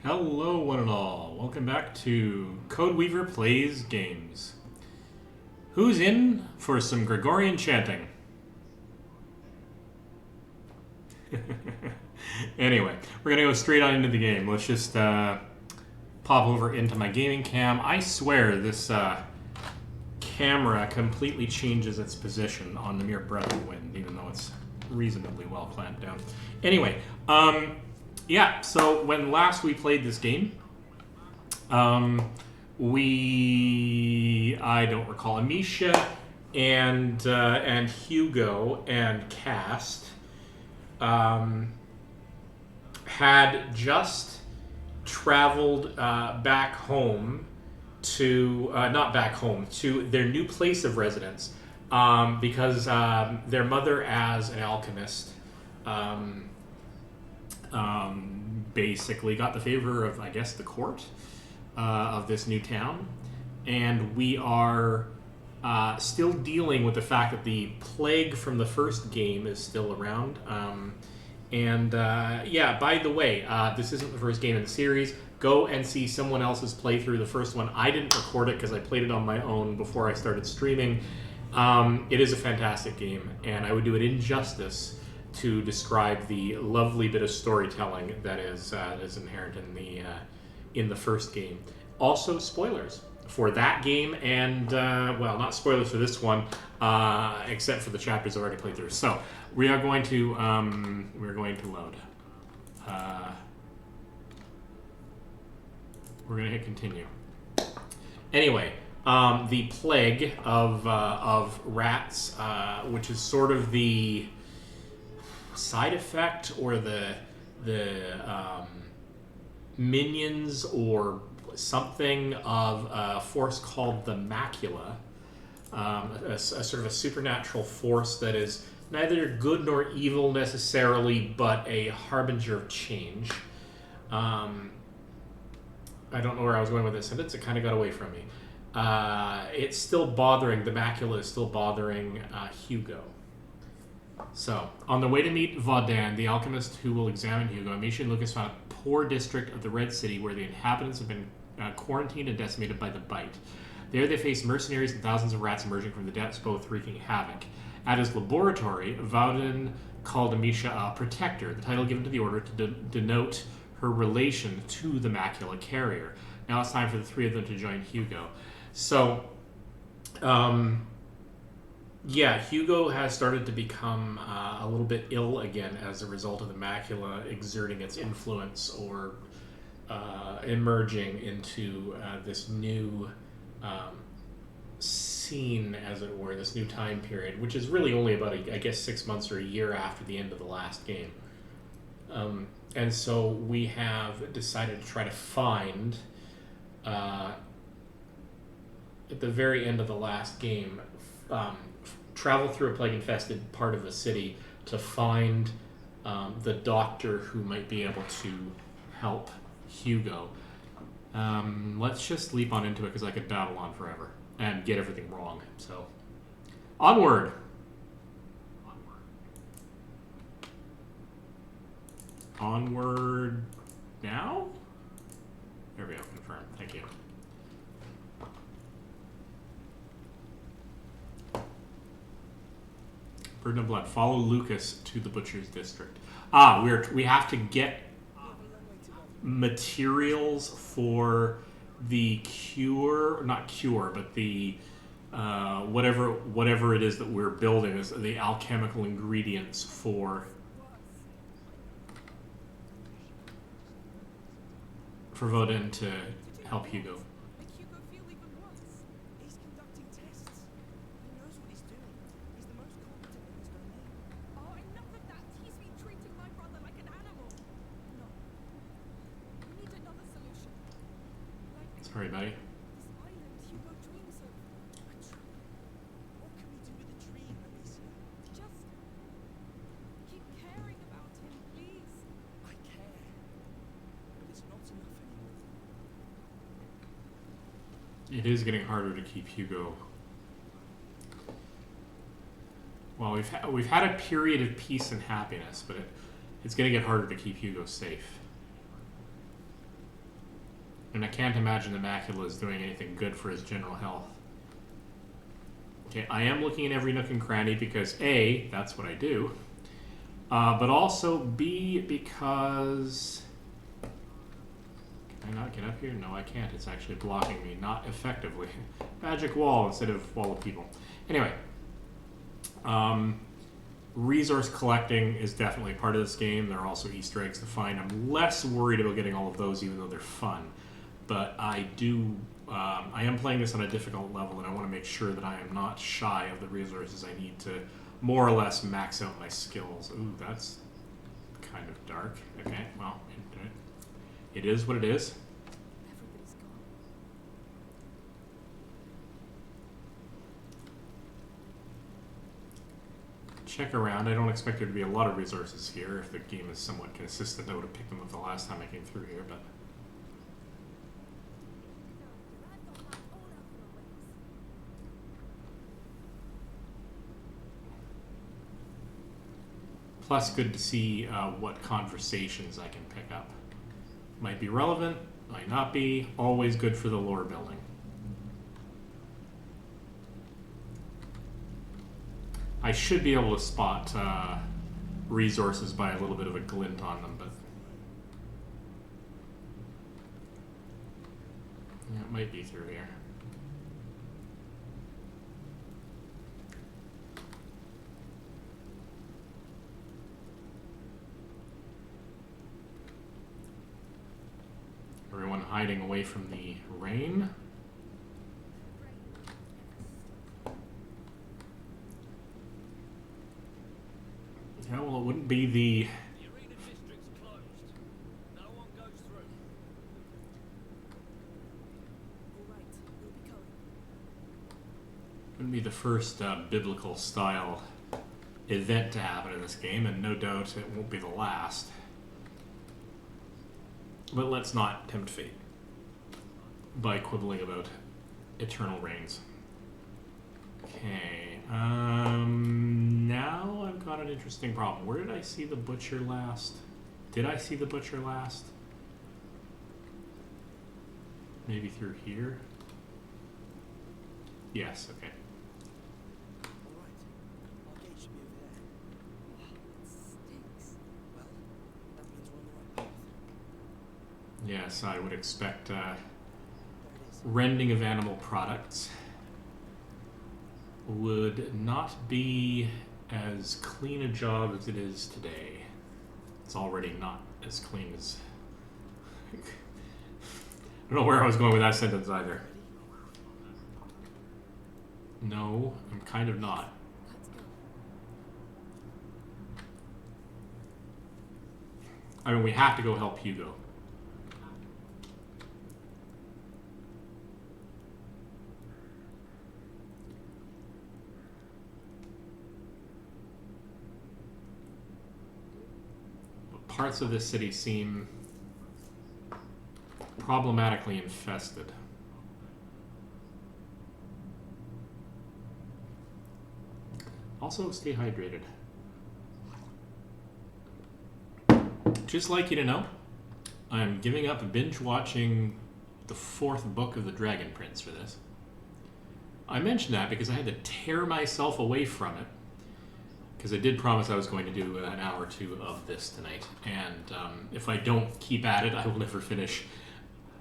Hello, one and all. Welcome back to Codeweaver Plays Games. Who's in for some Gregorian chanting? Anyway, we're going to go straight on into the game. Let's just pop over into my gaming cam. I swear this camera completely changes its position on the mere breath of wind, even though it's reasonably well clamped down. Anyway, yeah, so when last we played this game, I don't recall, Amisha and Hugo and Cast had just traveled back home to, not back home, to their new place of residence because their mother, as an alchemist, basically got the favor of, I guess, the court of this new town. And we are still dealing with the fact that the plague from the first game is still around. Yeah, by the way, this isn't the first game in the series. Go and see someone else's playthrough. The first one, I didn't record it because I played it on my own before I started streaming. It is a fantastic game, and I would do it injustice to describe the lovely bit of storytelling that is inherent in the first game. Also, spoilers for that game, and well, not spoilers for this one, except for the chapters I've already played through. So we are going to load. We're going to hit continue. Anyway, the plague of rats, which is sort of the side effect or the minions or something of a force called the Macula, a sort of a supernatural force that is neither good nor evil necessarily, but a harbinger of change. I don't know where I was going with this sentence. It kind of got away from me. It's still bothering, the Macula is still bothering Hugo. So, on their way to meet Vaudan, the alchemist who will examine Hugo, Amisha and Lucas found a poor district of the Red City where the inhabitants have been quarantined and decimated by the bite. There they face mercenaries and thousands of rats emerging from the depths, both wreaking havoc. At his laboratory, Vaudan called Amisha a protector, the title given to the order to denote her relation to the macula carrier. Now it's time for the three of them to join Hugo. So, yeah, Hugo has started to become a little bit ill again as a result of the macula exerting its influence or emerging into this new scene, as it were, this new time period, which is really only about, I guess, 6 months or a year after the end of the last game. And so we have decided to try to find, at the very end of the last game, travel through a plague-infested part of the city to find the doctor who might be able to help Hugo. Let's just leap on into it because I could babble on forever and get everything wrong. So, onward! Onward now? There we go, confirm. Thank you. Burden of Blood. Follow Lucas to the Butcher's District. We have to get materials for the cure, not cure, but the whatever it is that we're building is the alchemical ingredients for Vaudan to help Hugo. Sorry, buddy. It is getting harder to keep Hugo. Well, we've had a period of peace and happiness, but it's going to get harder to keep Hugo safe. And I can't imagine the macula is doing anything good for his general health. Okay, I am looking in every nook and cranny because A, that's what I do. But also B, because... Can I not get up here? No, I can't. It's actually blocking me, not effectively. Magic wall instead of wall of people. Anyway, resource collecting is definitely part of this game. There are also Easter eggs to find. I'm less worried about getting all of those, even though they're fun. But I do... I am playing this on a difficult level, and I want to make sure that I am not shy of the resources I need to more or less max out my skills. Ooh, that's kind of dark. Okay, well, it is what it is. Everybody's gone. Check around. I don't expect there to be a lot of resources here if the game is somewhat consistent. I would have picked them up the last time I came through here, but... Plus, good to see what conversations I can pick up. Might be relevant, might not be. Always good for the lore building. I should be able to spot resources by a little bit of a glint on them, but... Yeah, it might be through here. Everyone hiding away from the rain. Yeah, well, it wouldn't be the... The arena district's closed. No one goes through. All right, we'll be going. Wouldn't be the first biblical style event to happen in this game, and no doubt it won't be the last. But let's not tempt fate by quibbling about eternal reigns. Okay, now I've got an interesting problem. Where did I see the butcher last? Did I see the butcher last? Maybe through here? Yes, okay. All right. Our gate should be over there. It stinks. Well, that means we're on the right path. Yes, I would expect There it is. rending of animal products would not be as clean a job as it is today. It's already not as clean as... I don't know where I was going with that sentence either. No, I'm kind of not. Let's go. I mean, we have to go help Hugo. Parts of this city seem problematically infested. Also, stay hydrated. Just like you to know, I'm giving up binge watching the 4th book of the Dragon Prince for this. I mentioned that because I had to tear myself away from it, because I did promise I was going to do an hour or two of this tonight, and if I don't keep at it, I will never finish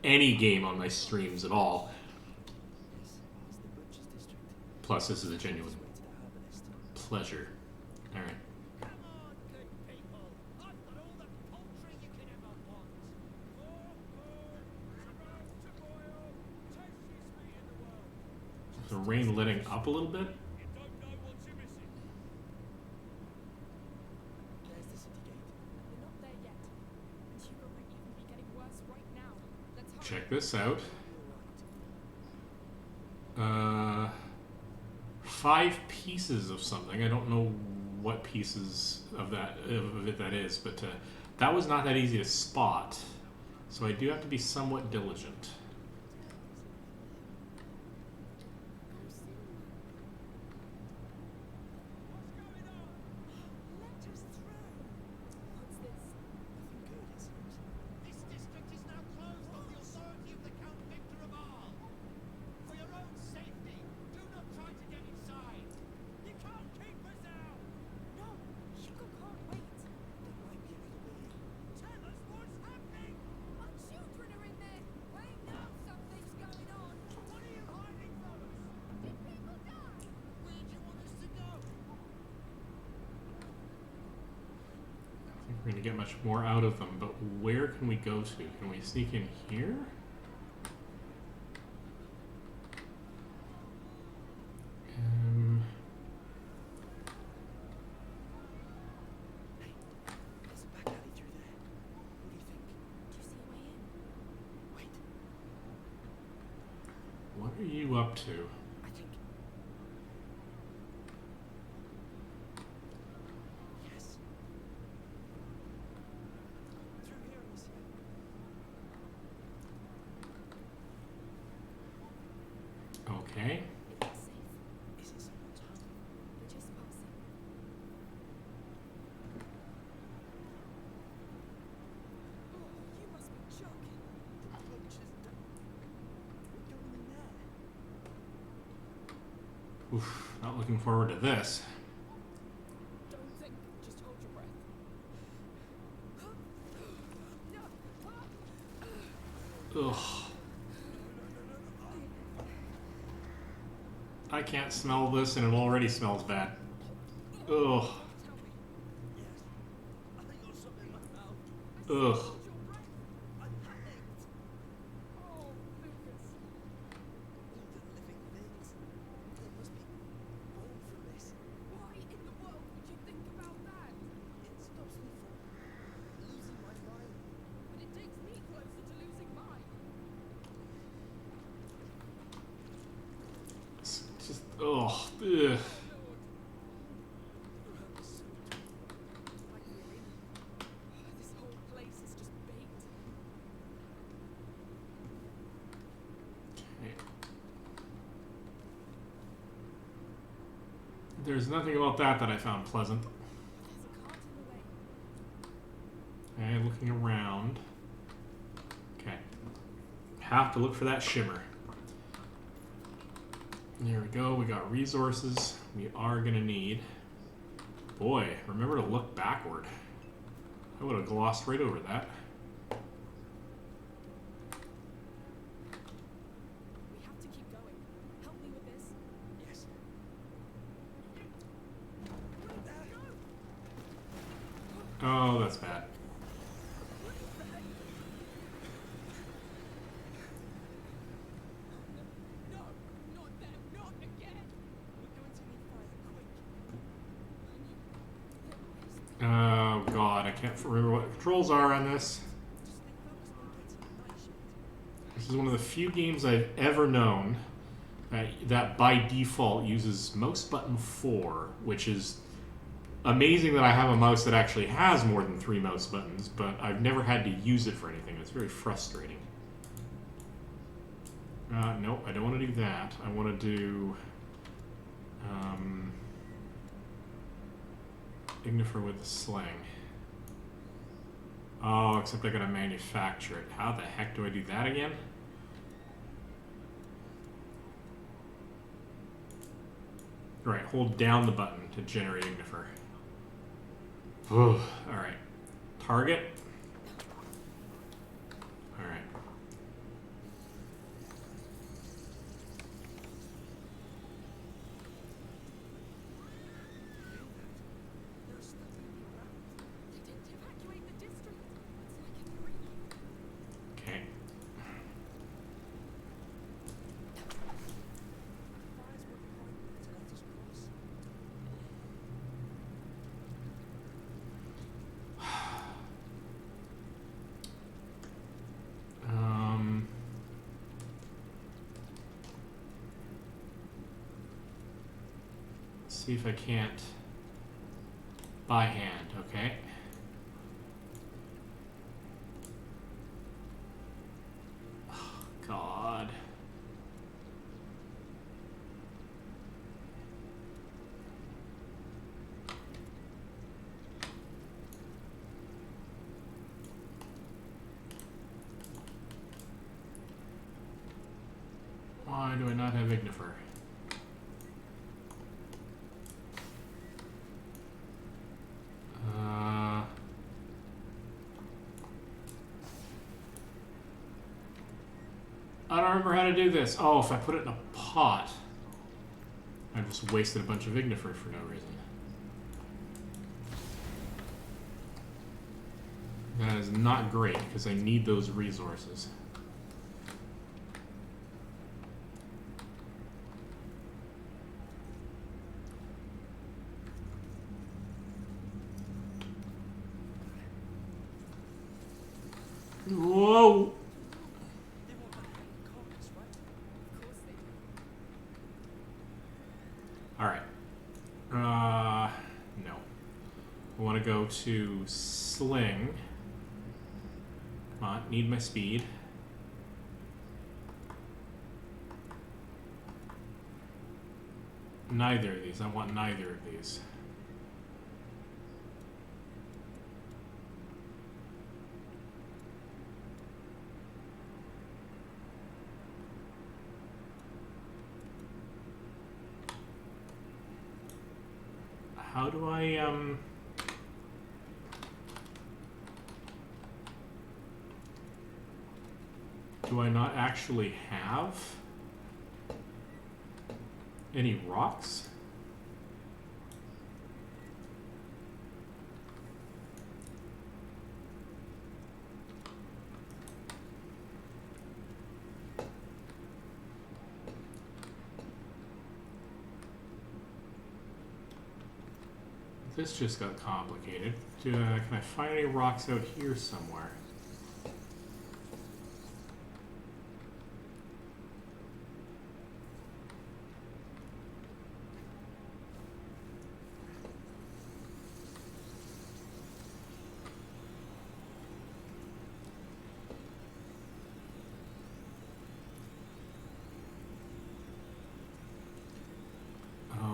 any game on my streams at all. This is the butcher's district. Plus, this is a genuine Way to the herbalist. pleasure. All right. Come on, good people. I've got all the poultry you can ever want. Is the rain letting up a little bit? You don't know what you're missing. There's the city gate. We're not there yet. And Hugo might even be getting worse right now. Let's hurry. Check this out. You're right. 5 pieces of something. I don't know what pieces of it that is, but that was not that easy to spot. So I do have to be somewhat diligent. Let us through. What's this? Nothing good, it seems. This district is now closed by the authority of the we're going to get much more out of them, but where can we go to? Can we sneak in here? Hey, there's a back alley through there. What do you think? Do you see a way in? Wait, What are you up to? I think. Yes. Through here, monsieur. Okay. It looks safe. Is it someone's home? We're just passing. Oh, you must be joking. The butcher's done. We're going in there. Oof, not looking forward to this. Don't think. Just hold your breath. Ugh. I can't smell this and it already smells bad. Ugh. Tell me. Yes. I think got something in my mouth. Ugh. Hold your breath. I panicked. Oh, Lucas. All the living things. They must be born from this. Why in the world would you think about that? It stops me from losing my mind. But it takes me closer to losing mine. It's just, ugh. Ugh. Lord. Like we're in. This whole place is just bait. Okay. There's nothing about that I found pleasant. There's a cart in the way. Okay, looking around. Okay. Have to look for that shimmer. There we go. We got resources we are going to need. Boy, remember to look backward. I would have glossed right over that. We have to keep going. Help me with this. Yes. Oh, that's bad. No, not them, not again. We're going to need fire quick. Oh god, I can't remember what the controls are on this. Just stay focused on getting the night shift. This is one of the few games I've ever known that by default uses mouse button 4, which is amazing that I have a mouse that actually has more than 3 mouse buttons, but I've never had to use it for anything. It's very frustrating. No, I don't want to do that. I want to do Ignifer with the sling. Oh, except I gotta manufacture it. How the heck do I do that again? Right, hold down the button to generate Ignifer. Alright. Target. Alright. There's nothing around. They didn't evacuate the district. It's like in the Requiem. Okay. Fires were behind me to let us cross. See if I can't by hand, okay? Oh, God. Why do I not have Ignifer? I don't remember how to do this. Oh, if I put it in a pot, I just wasted a bunch of Ignifer for no reason. That is not great because I need those resources. Whoa! They want that hanging carcass, right? Of course they do. Alright. No. I want to go to Sling. Come on, need my speed. Neither of these. I want neither of these. How do I, do I not actually have any rocks? This just got complicated. Can I find any rocks out here somewhere?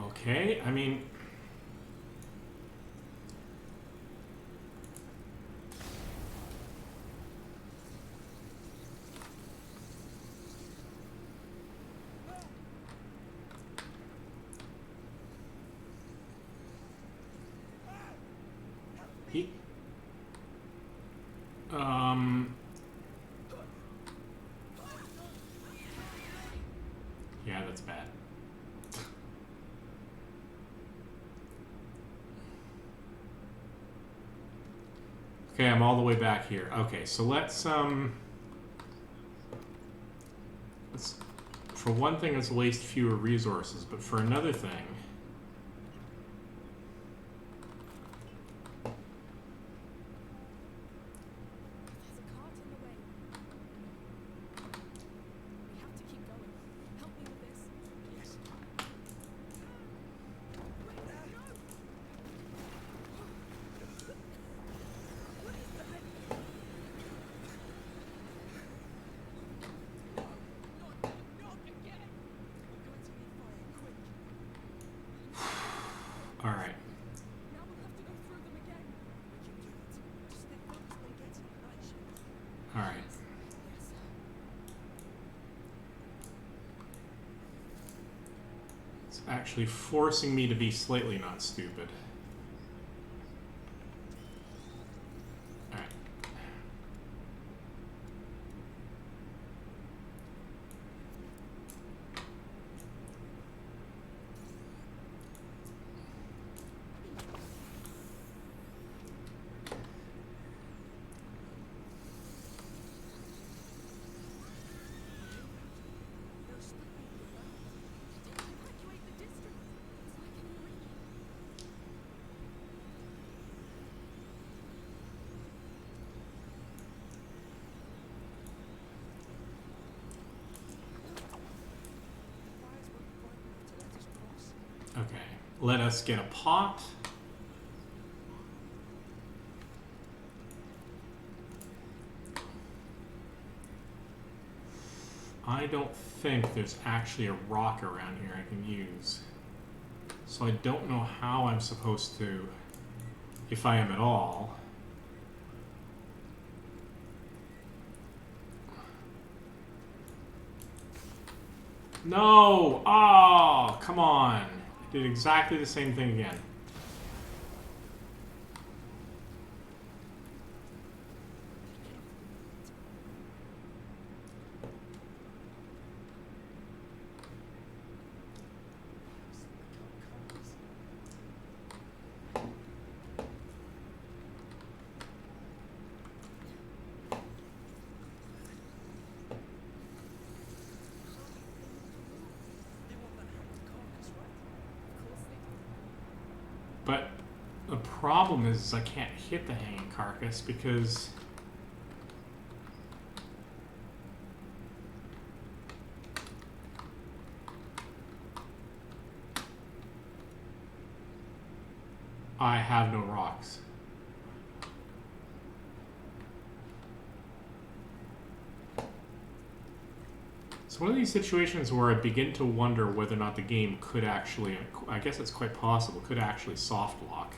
Okay, I mean... He... Yeah, that's bad. Okay, I'm all the way back here. Okay, so let's for one thing, let's waste fewer resources, but for another thing, There's a cart in the way. We have to keep going. Help me with this. Yes. Not again! We're going to need fire quick. all right. Now we'll have to go through them again. We can do it. Just stay focused on getting the night shift. All right. Yes. It's actually forcing me to be slightly not stupid. All right. They're still moving around. Don't evacuate the district. It's like in Requiem. The fires won't be bright enough to let us cross. Okay. Let us get a pot. I don't think there's actually a rock around here I can use. So I don't know how I'm supposed to, if I am at all. No! Oh, come on. I did exactly the same thing again. problem is I can't hit the hanging carcass because I have no rocks. It's one of these situations where I begin to wonder whether or not the game could actually, I guess it's quite possible, could actually soft lock.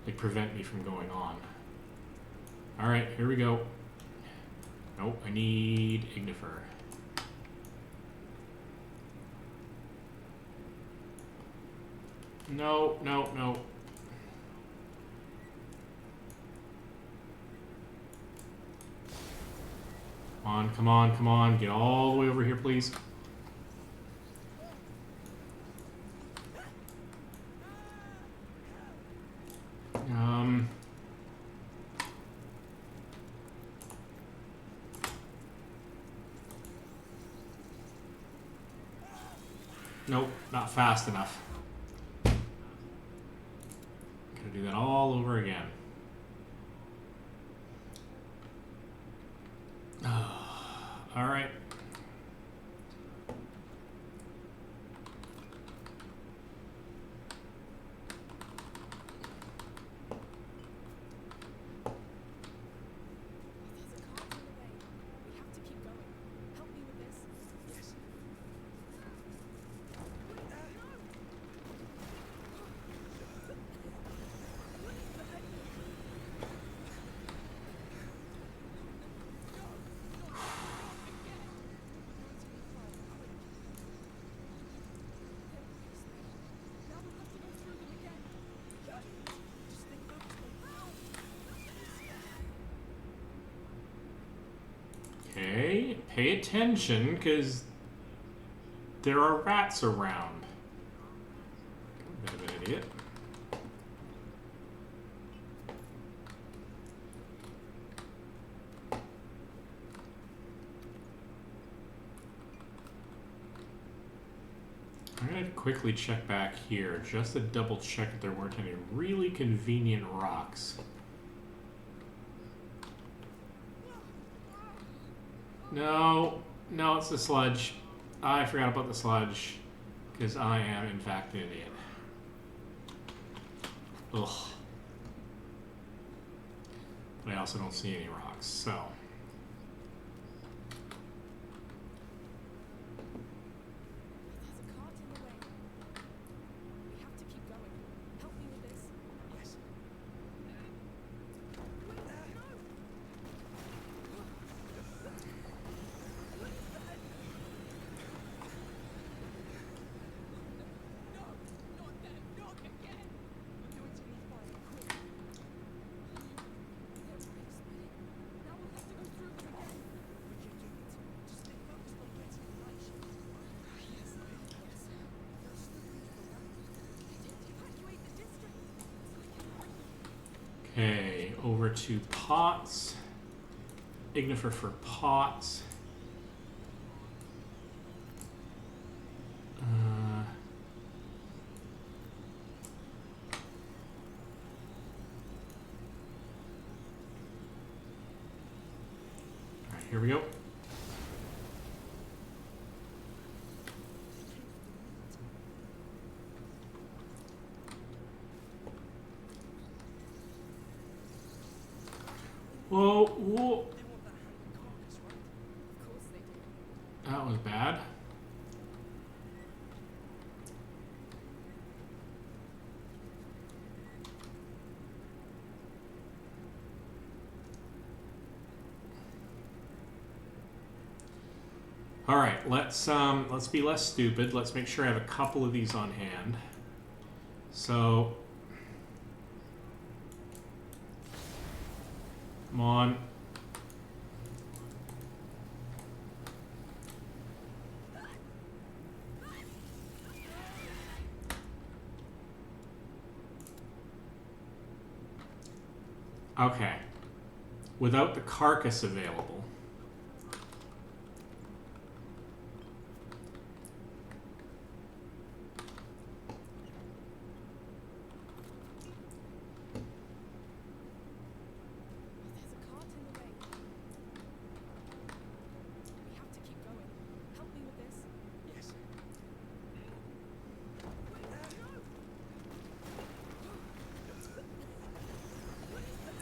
Like prevent me from going on. Alright, here we go. Nope, I need Ignifer. No, no, no. Come on, come on, come on. Get all the way over here, please. Nope, not fast enough. Gotta do that all over again. All right. There's a cart in the way. We have to keep going. Help me with this. Yes. Now we'll have to go through them again. Just stay focused on Okay, pay attention, because there are rats around. Bit of an idiot. I'm going to quickly check back here, just to double check that there weren't any really convenient rocks. No, no, it's the sludge. I forgot about the sludge, because I am, in fact, an idiot. Ugh. But I also don't see any rocks, so. There's a cart in the way. We have to keep going. Help me with this. Yes. Not them, not again! We're going to need fire, quick. They're really spreading. Now we'll have to go through them again. We can do it. Just stay focused on getting the light. Yes. Yes. They'll still use the lamp. They didn't evacuate the district. So I can bring them. Okay, over to pots. Ignifer for pots. Alright, here we go. Whoa, whoa. They want that hanging carcass, right? Of course they do. That was bad. All right, let's be less stupid. Let's make sure I have a couple of these on hand. So, come on. Okay. Without the carcass available,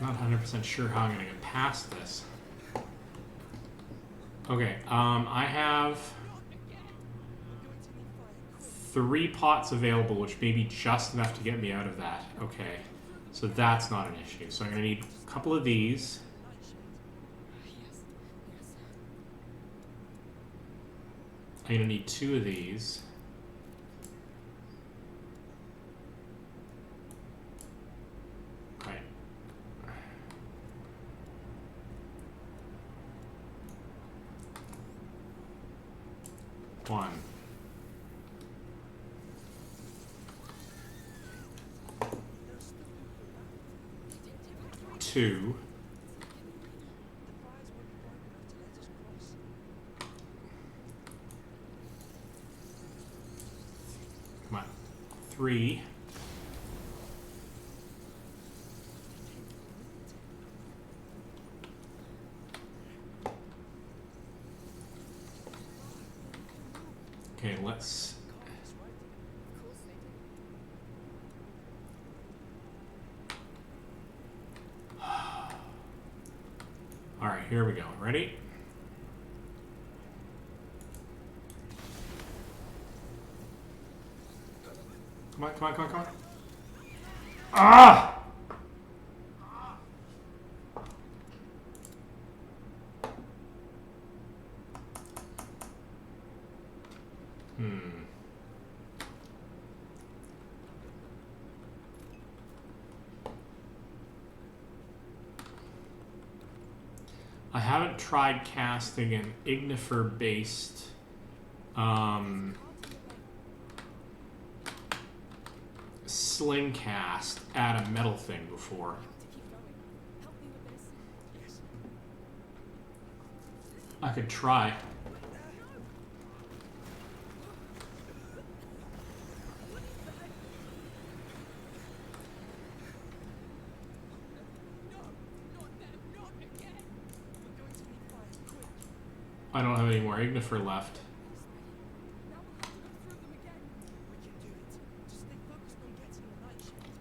Not 100% sure how I'm going to get past this. Okay, I have 3 pots available, which may be just enough to get me out of that. Okay, so that's not an issue. So I'm going to need a couple of these. I'm going to need 2 of these. Right. One. Two. Come on. 3. Okay, let's... Alright, here we go. Ready? Come on, come on, come on, come on. Ah! I haven't tried casting an ignifer-based sling cast at a metal thing before. I could try. I don't have any more ignifer left. Now we'll have to go through them again. We can do it. Just stay focused on getting the night shift.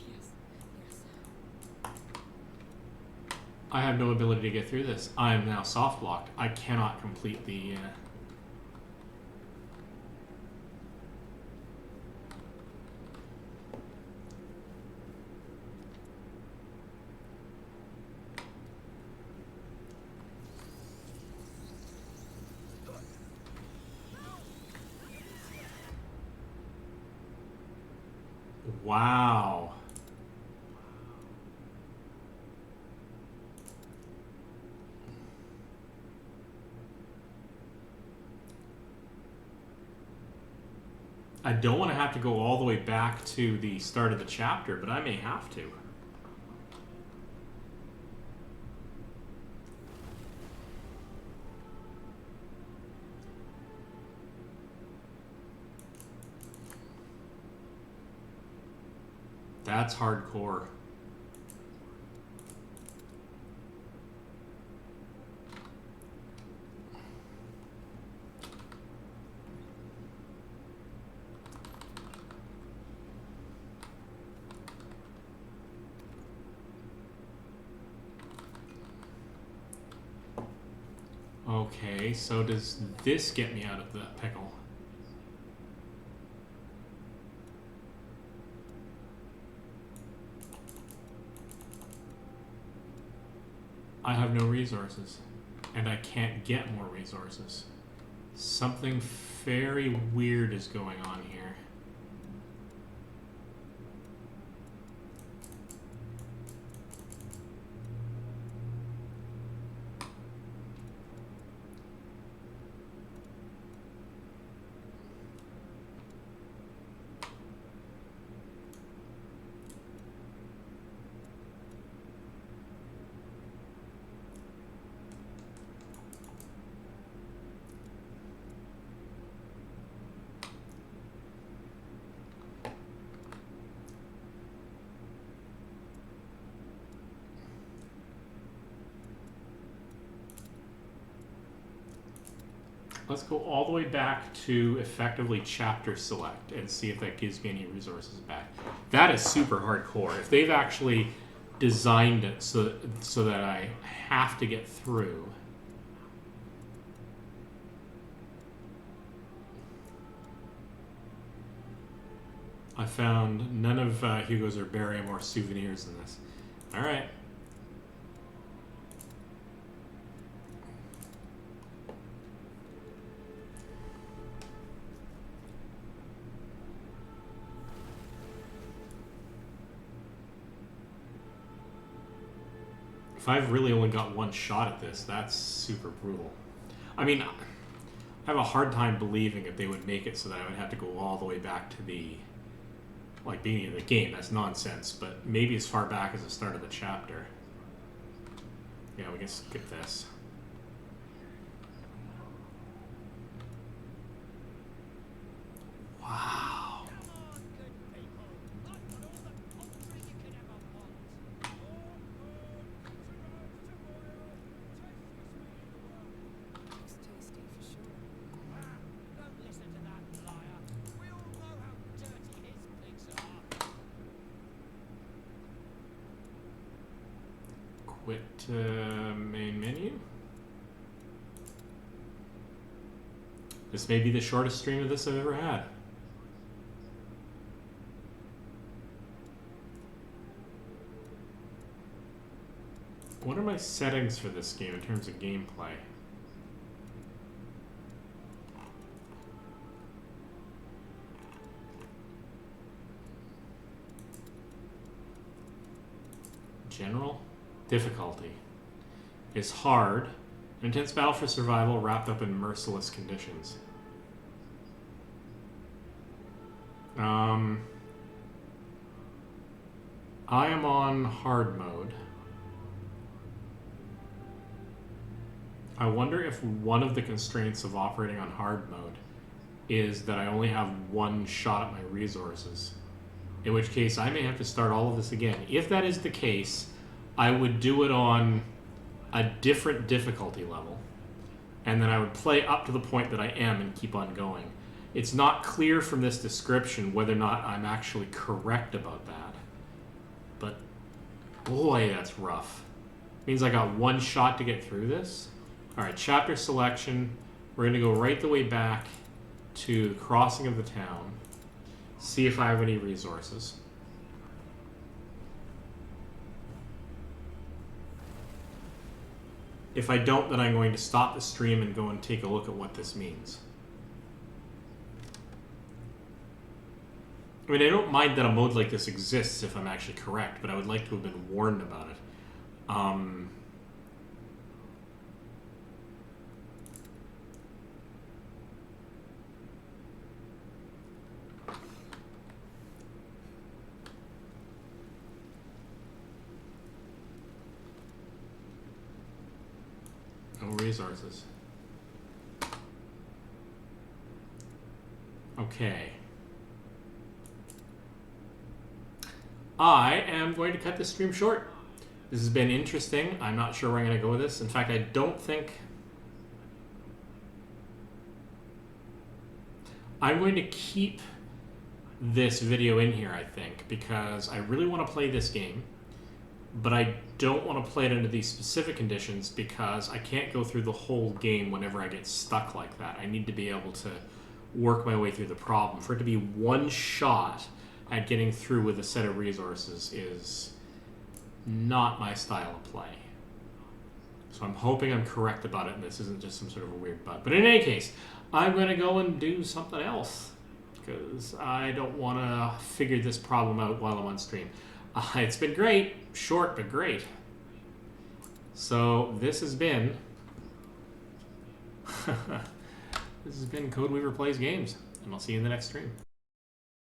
Yes. I have no ability to get through this. I am now soft locked. I cannot complete the... Wow. I don't want to have to go all the way back to the start of the chapter, but I may have to. That's hardcore. Okay, so does this get me out of the pickle? I have no resources, and I can't get more resources. Something very weird is going on here. Let's go all the way back to effectively chapter select and see if that gives me any resources back. That is super hardcore. If they've actually designed it so that I have to get through. I found none of Hugo's herbarium or souvenirs in this. All right. If I've really only got one shot at this, that's super brutal. I mean, I have a hard time believing that they would make it so that I would have to go all the way back to the beginning of the game. That's nonsense, but maybe as far back as the start of the chapter. Yeah, we can skip this. Wow. Come on, good people. I've got all the poultry you could ever want. Looks tasty for sure. Don't listen to that liar. We all know how dirty his pigs are. Quit main menu. This may be the shortest stream of this I've ever had. What are my settings for this game in terms of gameplay? General difficulty is hard, an intense battle for survival wrapped up in merciless conditions. I am on hard mode. I wonder if one of the constraints of operating on hard mode is that I only have one shot at my resources. In which case, I may have to start all of this again. If that is the case, I would do it on a different difficulty level. And then I would play up to the point that I am and keep on going. It's not clear from this description whether or not I'm actually correct about that. But, boy, that's rough. Means I got one shot to get through this. Alright, chapter selection. We're going to go right the way back to the crossing of the town. See if I have any resources. If I don't, then I'm going to stop the stream and go and take a look at what this means. I mean, I don't mind that a mode like this exists if I'm actually correct, but I would like to have been warned about it. No resources. Okay. I am going to cut this stream short. This has been interesting. I'm not sure where I'm going to go with this. In fact, I don't think... I'm going to keep this video in here, I think, because I really want to play this game, but I don't want to play it under these specific conditions because I can't go through the whole game whenever I get stuck like that. I need to be able to work my way through the problem. For it to be one shot at getting through with a set of resources is not my style of play. So I'm hoping I'm correct about it and this isn't just some sort of a weird bug. But in any case, I'm going to go and do something else because I don't want to figure this problem out while I'm on stream. It's been great. Short, but great. So this has been... this has been Code Weaver Plays Games, and I'll see you in the next stream.